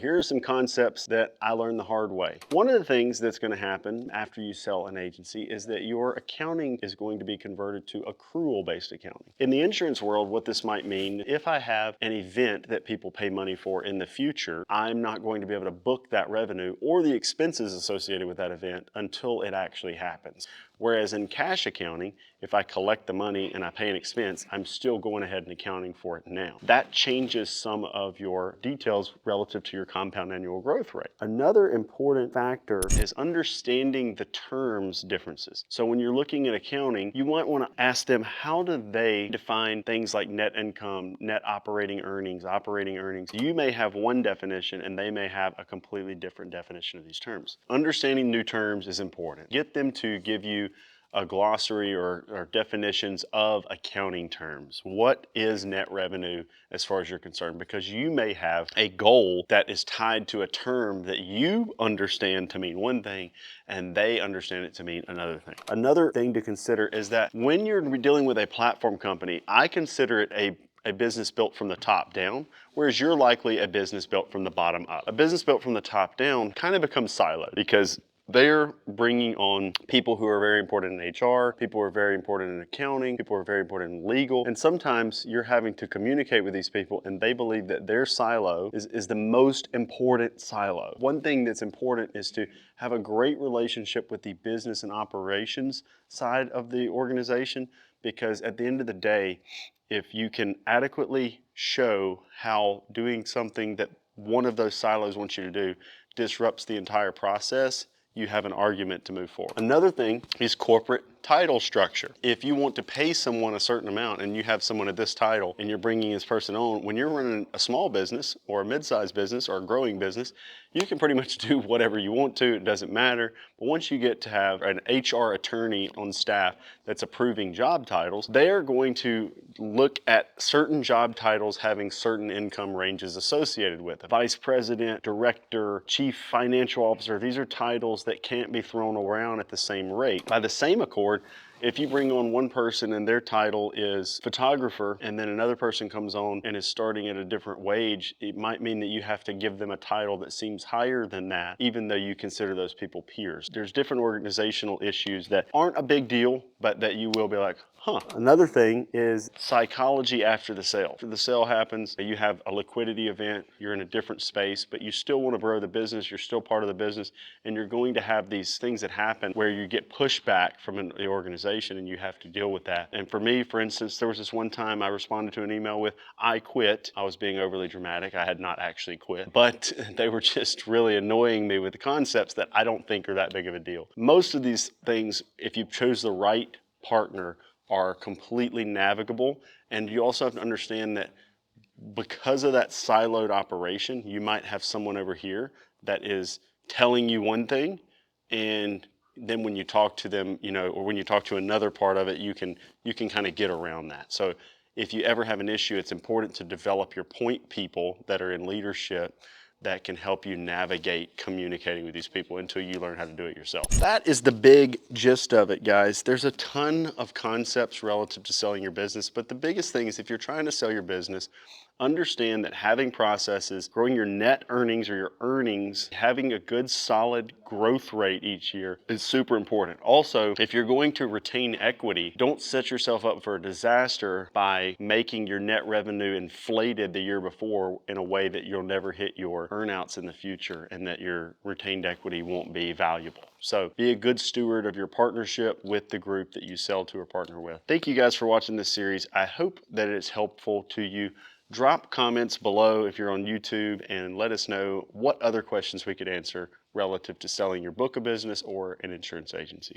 Here are some concepts that I learned the hard way. One of the things that's going to happen after you sell an agency is that your accounting is going to be converted to accrual-based accounting. In the insurance world, what this might mean, if I have an event that people pay money for in the future, I'm not going to be able to book that revenue or the expenses associated with that event until it actually happens. Whereas in cash accounting, if I collect the money and I pay an expense, I'm still going ahead and accounting for it now. That changes some of your details relative to your compound annual growth rate. Another important factor is understanding the terms differences. So when you're looking at accounting, you might want to ask them, how do they define things like net income, net operating earnings, operating earnings? You may have one definition and they may have a completely different definition of these terms. Understanding new terms is important. Get them to give you a glossary or definitions of accounting terms. What is net revenue as far as you're concerned? Because you may have a goal that is tied to a term that you understand to mean one thing and they understand it to mean another thing. Another thing to consider is that when you're dealing with a platform company, I consider it a business built from the top down, whereas you're likely a business built from the bottom up. A business built from the top down kind of becomes siloed because they're bringing on people who are very important in HR, people who are very important in accounting, people who are very important in legal, and sometimes you're having to communicate with these people and they believe that their silo is the most important silo. One thing that's important is to have a great relationship with the business and operations side of the organization, because at the end of the day, if you can adequately show how doing something that one of those silos wants you to do disrupts the entire process, you have an argument to move forward. Another thing is corporate title structure. If you want to pay someone a certain amount and you have someone at this title and you're bringing this person on, when you're running a small business or a mid-sized business or a growing business, you can pretty much do whatever you want to, it doesn't matter. But once you get to have an HR attorney on staff that's approving job titles, they're going to look at certain job titles having certain income ranges associated with it. Vice president, director, chief financial officer, these are titles that can't be thrown around at the same rate. By the same accord, if you bring on one person and their title is photographer and then another person comes on and is starting at a different wage, it might mean that you have to give them a title that seems higher than that, even though you consider those people peers. There's different organizational issues that aren't a big deal, but that you will be like, huh. Another thing is psychology after the sale. After the sale happens, you have a liquidity event, you're in a different space, but you still want to grow the business, you're still part of the business, and you're going to have these things that happen where you get pushback from the organization and you have to deal with that. And for me, for instance, there was this one time I responded to an email with, I quit. I was being overly dramatic. I had not actually quit, but they were just really annoying me with the concepts that I don't think are that big of a deal. Most of these things, if you chose the right partner, are completely navigable. And you also have to understand that because of that siloed operation, you might have someone over here that is telling you one thing, and then when you talk to them, or when you talk to another part of it, you can kind of get around that. So if you ever have an issue, it's important to develop your point people that are in leadership that can help you navigate communicating with these people until you learn how to do it yourself. That is the big gist of it, guys. There's a ton of concepts relative to selling your business, but the biggest thing is if you're trying to sell your business, understand that having processes, growing your net earnings or your earnings, having a good solid growth rate each year is super important. Also, if you're going to retain equity, don't set yourself up for a disaster by making your net revenue inflated the year before in a way that you'll never hit your earnouts in the future and that your retained equity won't be valuable. So be a good steward of your partnership with the group that you sell to or partner with. Thank you guys for watching this series. I hope that it's helpful to you. Drop comments below if you're on YouTube and let us know what other questions we could answer relative to selling your book of business or an insurance agency.